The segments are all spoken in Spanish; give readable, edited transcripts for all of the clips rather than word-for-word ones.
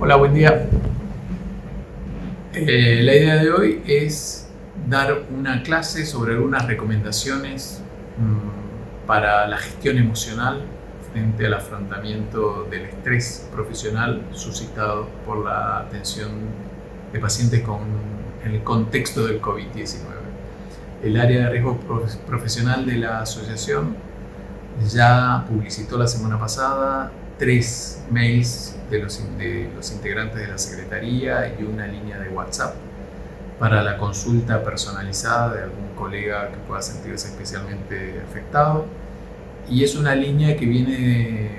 Hola, buen día. La idea de hoy es dar una clase sobre algunas recomendaciones para la gestión emocional frente al afrontamiento del estrés profesional suscitado por la atención de pacientes en el contexto del COVID-19. El área de riesgo profesional de la asociación ya publicitó la semana pasada 3 mails de los integrantes de la Secretaría y una línea de WhatsApp para la consulta personalizada de algún colega que pueda sentirse especialmente afectado. Y es una línea que viene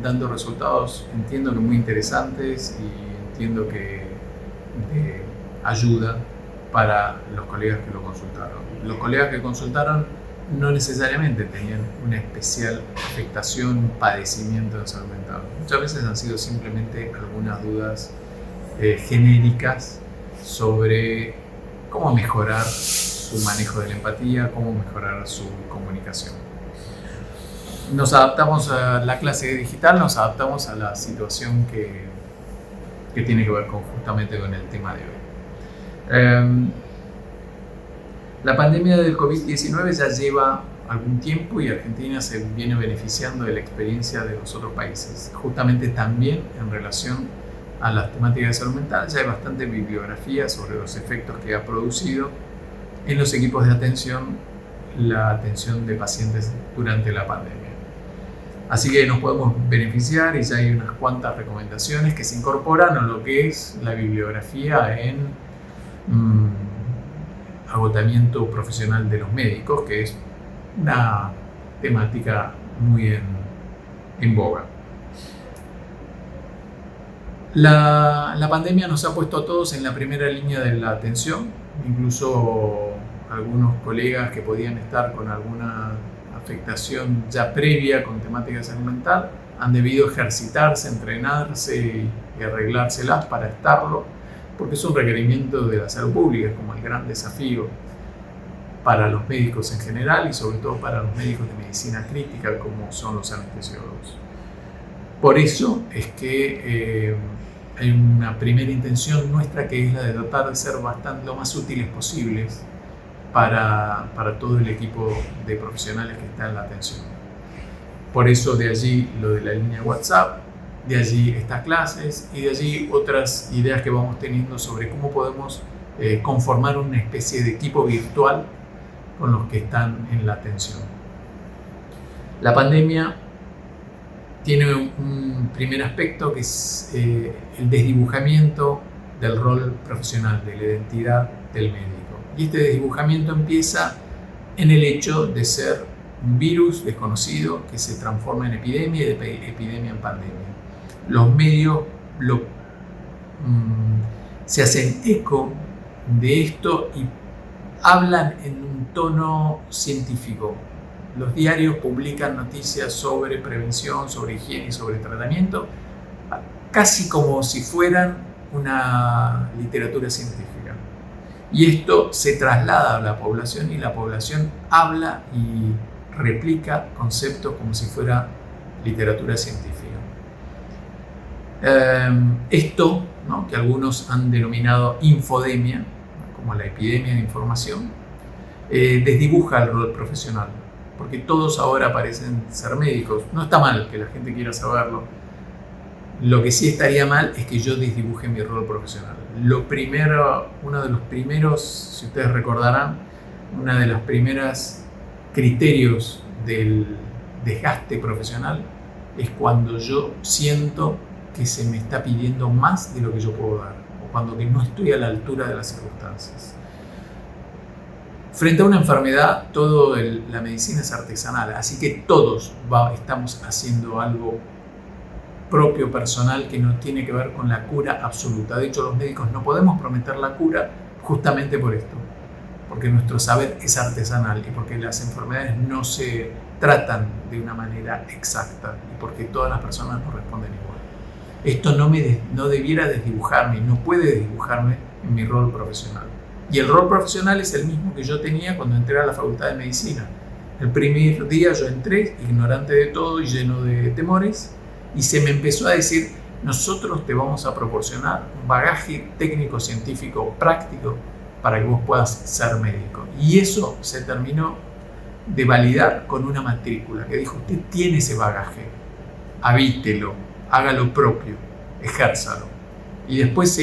dando resultados, entiendo que muy interesantes, y entiendo que de ayuda para los colegas que lo consultaron. Los colegas que consultaron no necesariamente tenían una especial afectación, un padecimiento de salud mental. Muchas veces han sido simplemente algunas dudas genéricas sobre cómo mejorar su manejo de la empatía, cómo mejorar su comunicación. Nos adaptamos a la clase digital, nos adaptamos a la situación que tiene que ver justamente con el tema de hoy. La pandemia del COVID-19 ya lleva algún tiempo y Argentina se viene beneficiando de la experiencia de los otros países. Justamente también en relación a las temáticas de salud mental, ya hay bastante bibliografía sobre los efectos que ha producido en los equipos de atención la atención de pacientes durante la pandemia. Así que nos podemos beneficiar y ya hay unas cuantas recomendaciones que se incorporan a lo que es la bibliografía en agotamiento profesional de los médicos, que es una temática muy en boga. La pandemia nos ha puesto a todos en la primera línea de la atención, incluso algunos colegas que podían estar con alguna afectación ya previa con temática de salud mental han debido ejercitarse, entrenarse y arreglárselas para estarlo, porque es un requerimiento de la salud pública, es como el gran desafío para los médicos en general y sobre todo para los médicos de medicina crítica como son los anestesiólogos. Por eso es que hay una primera intención nuestra, que es la de tratar de ser lo más útiles posibles para todo el equipo de profesionales que está en la atención. Por eso de allí lo de la línea WhatsApp, de allí estas clases y de allí otras ideas que vamos teniendo sobre cómo podemos conformar una especie de equipo virtual con los que están en la atención. La pandemia tiene un primer aspecto que es el desdibujamiento del rol profesional, de la identidad del médico. Y este desdibujamiento empieza en el hecho de ser un virus desconocido que se transforma en epidemia y de epidemia en pandemia. Los medios se hacen eco de esto y hablan en un tono científico. Los diarios publican noticias sobre prevención, sobre higiene y sobre tratamiento, casi como si fueran una literatura científica. Y esto se traslada a la población y la población habla y replica conceptos como si fuera literatura científica. Esto, ¿no?, que algunos han denominado infodemia, como la epidemia de información, desdibuja el rol profesional, porque todos ahora parecen ser médicos. No está mal que la gente quiera saberlo. Lo que sí estaría mal es que yo desdibuje mi rol profesional. Uno de los primeros, si ustedes recordarán, una de las primeras criterios del desgaste profesional es cuando yo siento que se me está pidiendo más de lo que yo puedo dar, o cuando que no estoy a la altura de las circunstancias. Frente a una enfermedad, la medicina es artesanal, así que todos estamos haciendo algo propio, personal, que no tiene que ver con la cura absoluta. De hecho, los médicos no podemos prometer la cura justamente por esto, porque nuestro saber es artesanal y porque las enfermedades no se tratan de una manera exacta y porque todas las personas no responden igual. Esto no debiera desdibujarme, no puede desdibujarme en mi rol profesional. Y el rol profesional es el mismo que yo tenía cuando entré a la Facultad de Medicina. El primer día yo entré ignorante de todo y lleno de temores, y se me empezó a decir: nosotros te vamos a proporcionar un bagaje técnico-científico práctico para que vos puedas ser médico. Y eso se terminó de validar con una matrícula que dijo: usted tiene ese bagaje, habítelo, haga lo propio, ejérzalo. Y después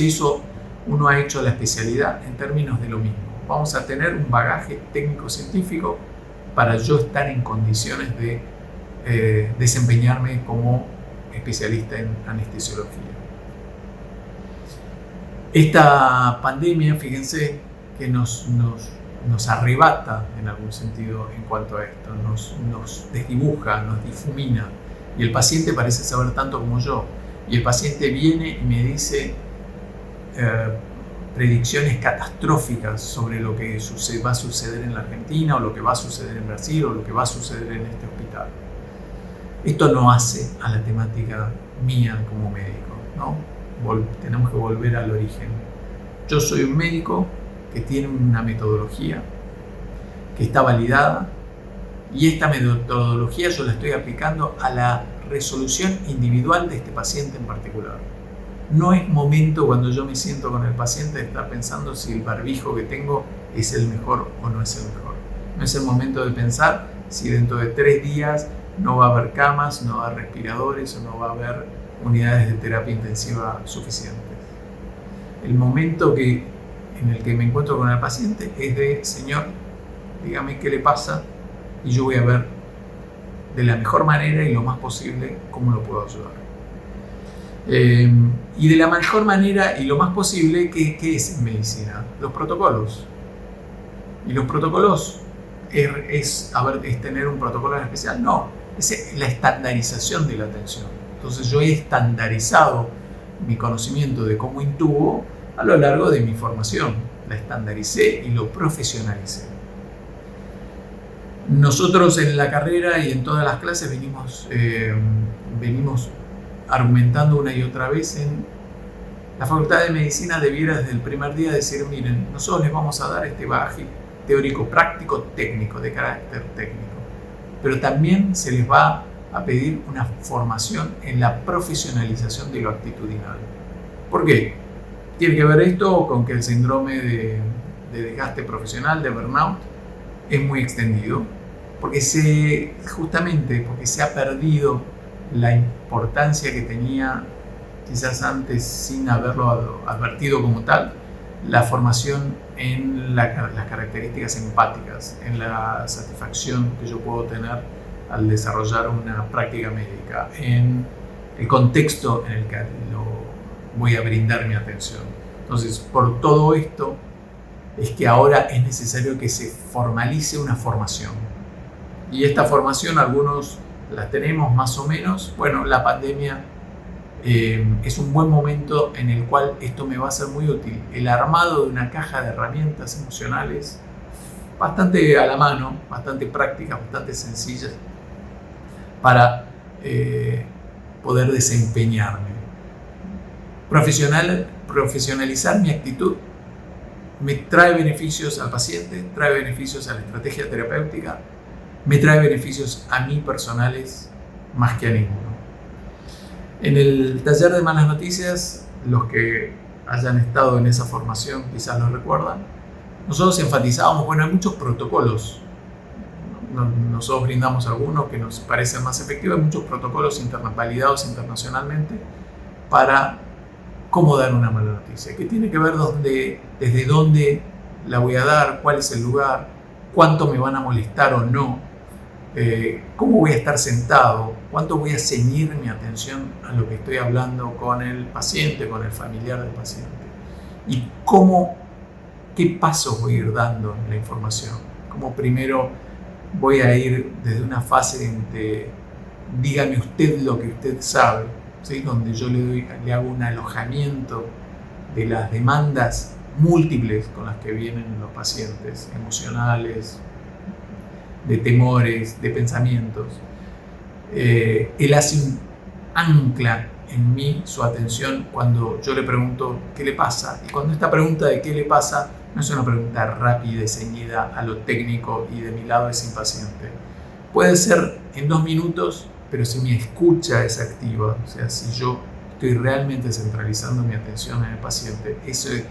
uno ha hecho la especialidad en términos de lo mismo. Vamos a tener un bagaje técnico-científico para yo estar en condiciones de desempeñarme como especialista en anestesiología. Esta pandemia, fíjense, que nos arrebata en algún sentido en cuanto a esto, nos desdibuja, nos difumina, y el paciente parece saber tanto como yo, y el paciente viene y me dice predicciones catastróficas sobre lo que va a suceder en la Argentina, o lo que va a suceder en Brasil, o lo que va a suceder en este hospital. Esto no hace a la temática mía como médico, ¿no? Tenemos que volver al origen. Yo soy un médico que tiene una metodología que está validada, y esta metodología yo la estoy aplicando a la resolución individual de este paciente en particular. No es momento, cuando yo me siento con el paciente, de estar pensando si el barbijo que tengo es el mejor o no es el mejor. No es el momento de pensar si dentro de 3 días no va a haber camas, no va a haber respiradores o no va a haber unidades de terapia intensiva suficientes. El momento en el que me encuentro con el paciente es de: señor, dígame qué le pasa y yo voy a ver de la mejor manera y lo más posible cómo lo puedo ayudar. Y de la mejor manera y lo más posible, ¿qué es en medicina? Los protocolos. Y los protocolos es tener un protocolo en especial. No, es la estandarización de la atención. Entonces yo he estandarizado mi conocimiento de cómo intubo a lo largo de mi formación. La estandaricé y lo profesionalicé. Nosotros en la carrera y en todas las clases venimos argumentando una y otra vez en la Facultad de Medicina debiera desde el primer día decir: miren, nosotros les vamos a dar este bagaje teórico, práctico, técnico, de carácter técnico, pero también se les va a pedir una formación en la profesionalización de lo actitudinal. ¿Por qué? Tiene que ver esto con que el síndrome de desgaste profesional, de burnout, es muy extendido, justamente porque se ha perdido la importancia que tenía, quizás antes sin haberlo advertido como tal, la formación en las características empáticas, en la satisfacción que yo puedo tener al desarrollar una práctica médica, en el contexto en el que voy a brindar mi atención. Entonces, por todo esto es que ahora es necesario que se formalice una formación. Y esta formación, algunos la tenemos más o menos. Bueno, la pandemia es un buen momento en el cual esto me va a ser muy útil. El armado de una caja de herramientas emocionales bastante a la mano, bastante prácticas, bastante sencillas para poder desempeñarme. Profesionalizar mi actitud me trae beneficios al paciente, trae beneficios a la estrategia terapéutica, me trae beneficios a mí personales más que a ninguno. En el taller de malas noticias, los que hayan estado en esa formación quizás lo recuerdan, nosotros enfatizábamos, bueno, hay muchos protocolos. Nosotros brindamos algunos que nos parecen más efectivos, hay muchos protocolos validados internacionalmente para cómo dar una mala noticia, que tiene que ver desde dónde la voy a dar, cuál es el lugar, cuánto me van a molestar o no, cómo voy a estar sentado, cuánto voy a ceñir mi atención a lo que estoy hablando con el paciente, con el familiar del paciente, y qué pasos voy a ir dando en la información. Como primero voy a ir desde una fase de dígame usted lo que usted sabe, ¿sí? Donde yo le hago un alojamiento de las demandas múltiples con las que vienen los pacientes, emocionales, de temores, de pensamientos. Él hace un ancla en mí su atención cuando yo le pregunto qué le pasa, y cuando esta pregunta de qué le pasa no es una pregunta rápida y ceñida a lo técnico y de mi lado es impaciente. Puede ser en 2 minutos, pero si mi escucha es activa, o sea, si yo estoy realmente centralizando mi atención en el paciente. Eso es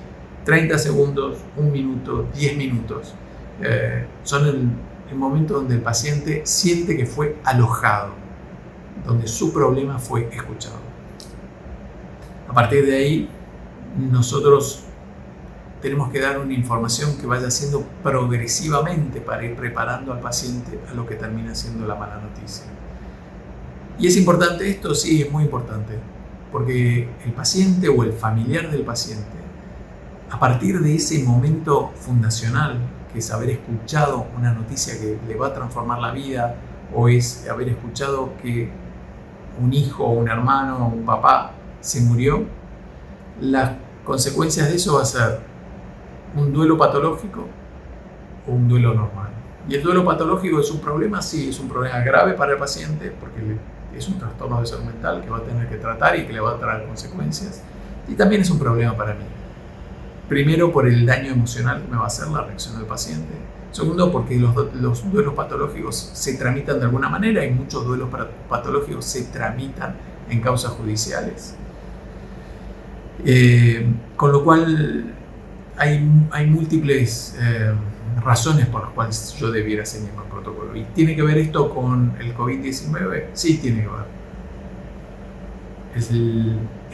30 segundos, 1 minuto, 10 minutos. Son el momento donde el paciente siente que fue alojado, donde su problema fue escuchado. A partir de ahí, nosotros tenemos que dar una información que vaya siendo progresivamente para ir preparando al paciente a lo que termina siendo la mala noticia. ¿Y es importante esto? Sí, es muy importante, porque el paciente o el familiar del paciente, a partir de ese momento fundacional, que es haber escuchado una noticia que le va a transformar la vida, o es haber escuchado que un hijo, un hermano, un papá se murió, las consecuencias de eso va a ser un duelo patológico o un duelo normal. Y el duelo patológico es un problema, sí, es un problema grave para el paciente, porque es un trastorno de salud mental que va a tener que tratar y que le va a traer consecuencias. Y también es un problema para mí. Primero, por el daño emocional que me va a hacer la reacción del paciente. Segundo, porque los duelos patológicos se tramitan de alguna manera y muchos duelos patológicos se tramitan en causas judiciales. Con lo cual hay múltiples razones por las cuales yo debiera seguir el protocolo. ¿Y tiene que ver esto con el COVID-19? Sí, tiene que ver.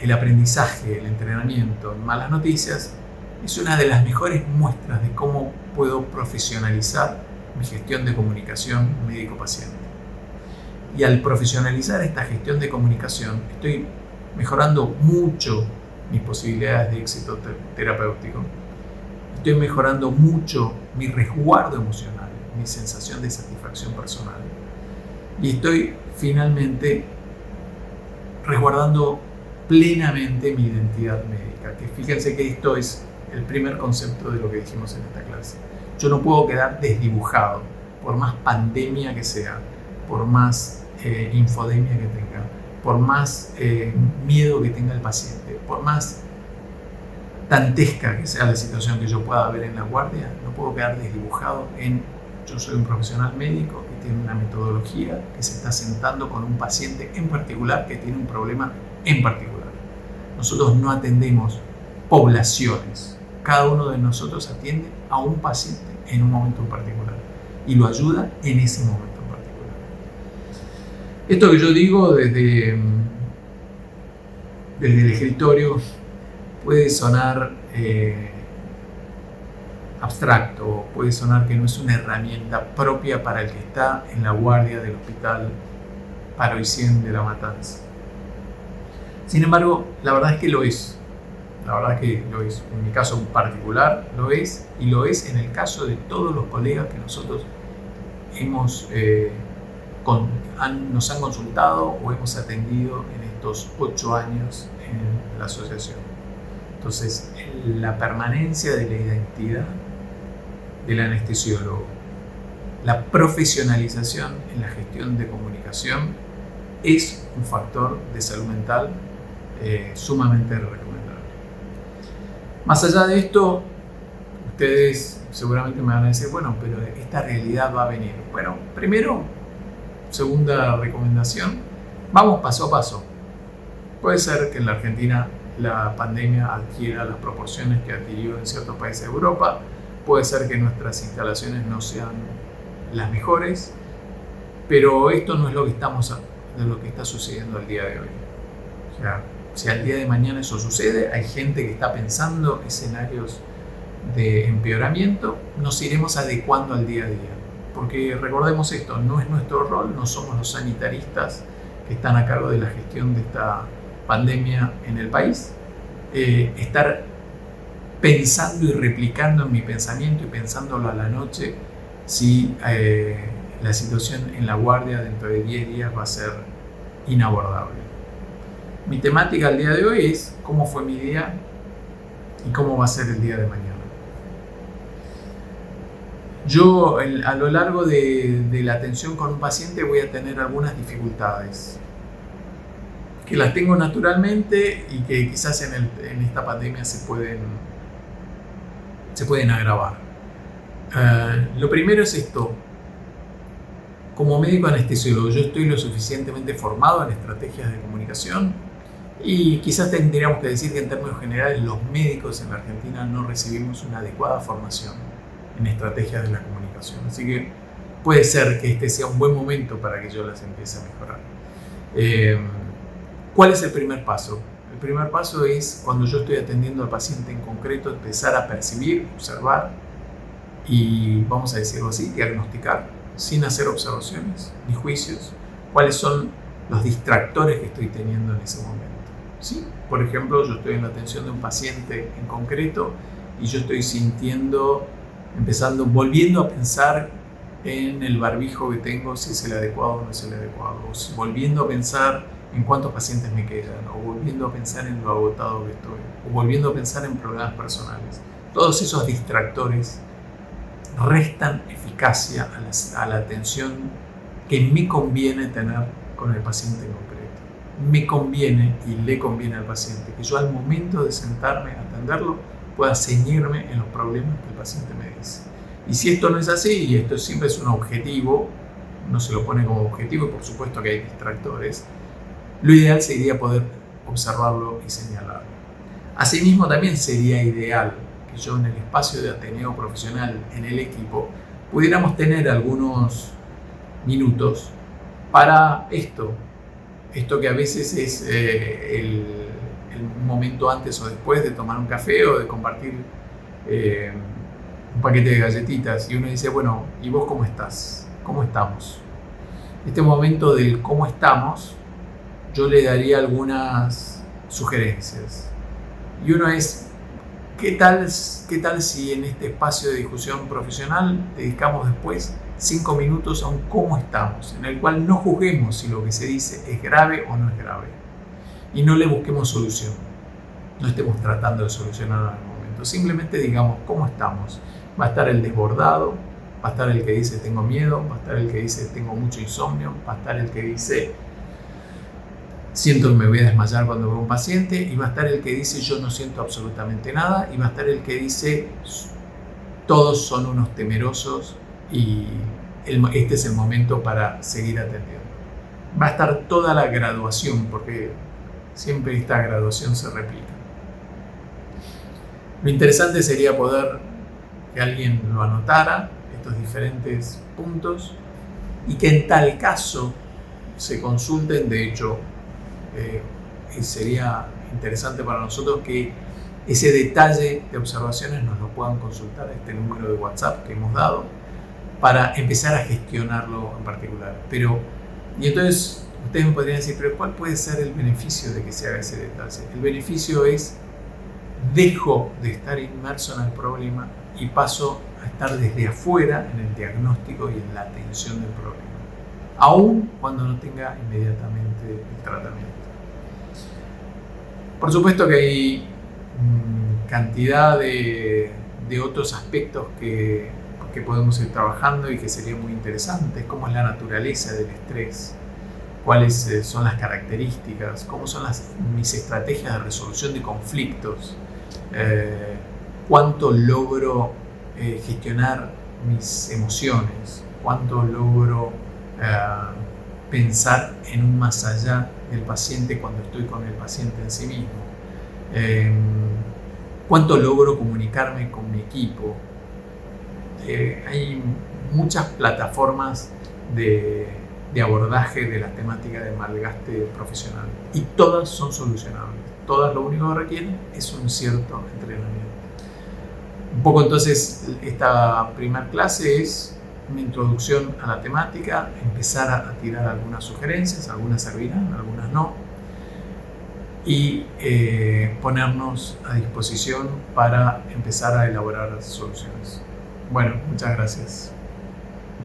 El aprendizaje, el entrenamiento en malas noticias es una de las mejores muestras de cómo puedo profesionalizar mi gestión de comunicación médico-paciente. Y al profesionalizar esta gestión de comunicación, estoy mejorando mucho mis posibilidades de éxito terapéutico. Estoy mejorando mucho mi resguardo emocional, mi sensación de satisfacción personal. Y estoy finalmente resguardando plenamente mi identidad médica. Que fíjense que esto es el primer concepto de lo que dijimos en esta clase. Yo no puedo quedar desdibujado, por más pandemia que sea, por más infodemia que tenga, por más miedo que tenga el paciente, por más dantesca que sea la situación que yo pueda ver en la guardia, no puedo quedar desdibujado en yo soy un profesional médico que tiene una metodología que se está sentando con un paciente en particular que tiene un problema en particular. Nosotros no atendemos poblaciones, cada uno de nosotros atiende a un paciente en un momento en particular y lo ayuda en ese momento en particular. Esto que yo digo desde el escritorio puede sonar abstracto, puede sonar que no es una herramienta propia para el que está en la guardia del hospital Paroicén de La Matanza. Sin embargo, la verdad es que lo es. La verdad es que lo es. En mi caso en particular lo es, y lo es en el caso de todos los colegas que nosotros nos han consultado o hemos atendido en estos 8 años en la asociación. Entonces, la permanencia de la identidad del anestesiólogo, la profesionalización en la gestión de comunicación es un factor de salud mental sumamente recomendable. Más allá de esto, ustedes seguramente me van a decir, bueno, pero esta realidad va a venir. Bueno, primero, segunda recomendación, vamos paso a paso. Puede ser que en la Argentina la pandemia adquiera las proporciones que adquirió en ciertos países de Europa, puede ser que nuestras instalaciones no sean las mejores, pero esto no es lo que está sucediendo al día de hoy. O sea, si al día de mañana eso sucede, hay gente que está pensando escenarios de empeoramiento, nos iremos adecuando al día a día. Porque recordemos esto, no es nuestro rol, no somos los sanitaristas que están a cargo de la gestión de esta pandemia en el país, estar pensando y replicando en mi pensamiento y pensándolo a la noche si la situación en la guardia dentro de 10 días va a ser inabordable. Mi temática al día de hoy es cómo fue mi día y cómo va a ser el día de mañana. Yo a lo largo de la atención con un paciente voy a tener algunas dificultades que las tengo naturalmente y que quizás en esta pandemia se pueden agravar. Lo primero es esto. Como médico anestesiólogo, yo estoy lo suficientemente formado en estrategias de comunicación Y quizás tendríamos que decir que en términos generales los médicos en la Argentina no recibimos una adecuada formación en estrategias de la comunicación. Así que puede ser que este sea un buen momento para que yo las empiece a mejorar. ¿Cuál es el primer paso? El primer paso es, cuando yo estoy atendiendo al paciente en concreto, empezar a percibir, observar y, vamos a decirlo así, diagnosticar, sin hacer observaciones ni juicios, cuáles son los distractores que estoy teniendo en ese momento. ¿Sí? Por ejemplo, yo estoy en la atención de un paciente en concreto y yo estoy volviendo a pensar en el barbijo que tengo, si es el adecuado o no es el adecuado, o volviendo a pensar en cuántos pacientes me quedan, o volviendo a pensar en lo agotado que estoy, o volviendo a pensar en problemas personales. Todos esos distractores restan eficacia a la atención que me conviene tener con el paciente en concreto. Me conviene y le conviene al paciente que yo, al momento de sentarme a atenderlo, pueda ceñirme en los problemas que el paciente me dice. Y si esto no es así, y esto siempre es un objetivo, no se lo pone como objetivo y por supuesto que hay distractores, lo ideal sería poder observarlo y señalarlo. Asimismo, también sería ideal que yo, en el espacio de Ateneo Profesional, en el equipo, pudiéramos tener algunos minutos para esto que a veces es el momento antes o después de tomar un café o de compartir un paquete de galletitas, y uno dice, bueno, ¿y vos cómo estás? ¿Cómo estamos? Este momento del cómo estamos, yo le daría algunas sugerencias. Y uno es, ¿qué tal si en este espacio de discusión profesional dedicamos después 5 minutos a un cómo estamos, en el cual no juzguemos si lo que se dice es grave o no es grave, y no le busquemos solución, no estemos tratando de solucionarlo en el momento, simplemente digamos cómo estamos. Va a estar el desbordado, va a estar el que dice tengo miedo, va a estar el que dice tengo mucho insomnio, va a estar el que dice siento que me voy a desmayar cuando veo a un paciente, y va a estar el que dice yo no siento absolutamente nada, y va a estar el que dice todos son unos temerosos y este es el momento para seguir atendiendo. Va a estar toda la graduación, porque siempre esta graduación se replica. Lo interesante sería poder que alguien lo anotara, estos diferentes puntos, y que en tal caso se consulten. De hecho, sería interesante para nosotros que ese detalle de observaciones nos lo puedan consultar a este número de WhatsApp que hemos dado, para empezar a gestionarlo en particular. Y entonces ustedes me podrían decir, pero ¿cuál puede ser el beneficio de que se haga ese detalle? El beneficio es, dejo de estar inmerso en el problema y paso a estar desde afuera en el diagnóstico y en la atención del problema, aun cuando no tenga inmediatamente el tratamiento. Por supuesto que hay cantidad de otros aspectos que podemos ir trabajando y que serían muy interesantes, cómo es la naturaleza del estrés, cuáles son las características, cómo son mis estrategias de resolución de conflictos, cuánto logro gestionar mis emociones, cuánto logro pensar en un más allá del paciente cuando estoy con el paciente en sí mismo, cuánto logro comunicarme con mi equipo. Hay muchas plataformas de abordaje de la temática de malgaste profesional y todas son solucionables. Todas lo único que requieren es un cierto entrenamiento. Un poco entonces esta primera clase es una introducción a la temática, empezar a tirar algunas sugerencias, algunas servirán, algunas no, y ponernos a disposición para empezar a elaborar soluciones. Bueno, muchas gracias.